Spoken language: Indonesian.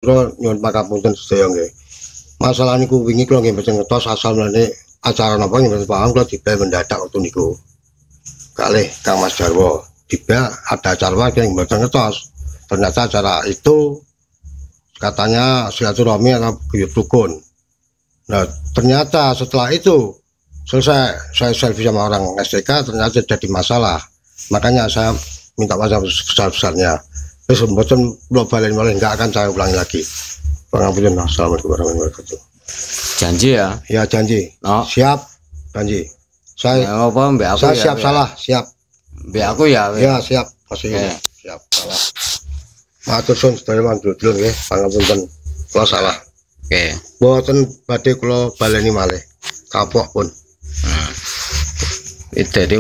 Kula nyuwun pangapunten sedaya nggih. Masalah niku wingi kula nggih mboten ngertos asal mulane acara napa nggih mboten paham kula dibae mendadak wektu niku. Kalih Kang Mas Jarwo, dibae ada acara nggih mboten ngertos. Ternyata acara itu katanya silaturahmi atau guyub rukun. Nah, ternyata setelah itu selesai saya selfie sama orang STK ternyata jadi masalah. Makanya saya minta maaf sebesar-besarnya. Terus mboten kula balen malih enggak akan saya ulangi lagi. Pangapunten. Assalamualaikum warahmatullahi wabarakatuh. Janji ya? Ya janji. Oh. Siap. Janji. Saya ya, apa mbak aku saya ya, siap ya. Salah, siap. Mbak aku ya. Ya siap. Masih siap salah. Matur suwun sedaya mandul nggih, pangapunten. Kula salah. Oke. Mboten badhe kula baleni malih. Kapok pun. Itu